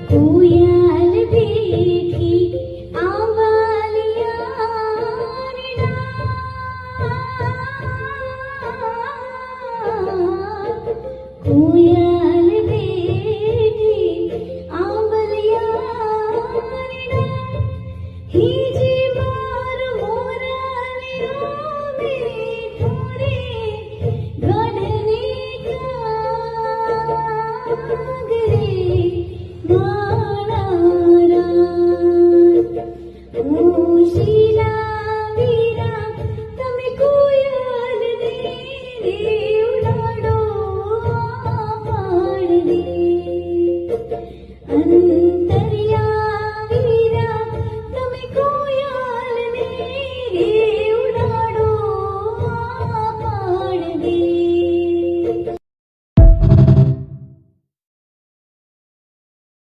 કોયલ બેઠી આંબલિયારડા, કોયલ બેઠી આંબલિયારડા, હિજી માર મોરાને રોવે ઠોરે ગઢને કાગરે અંતર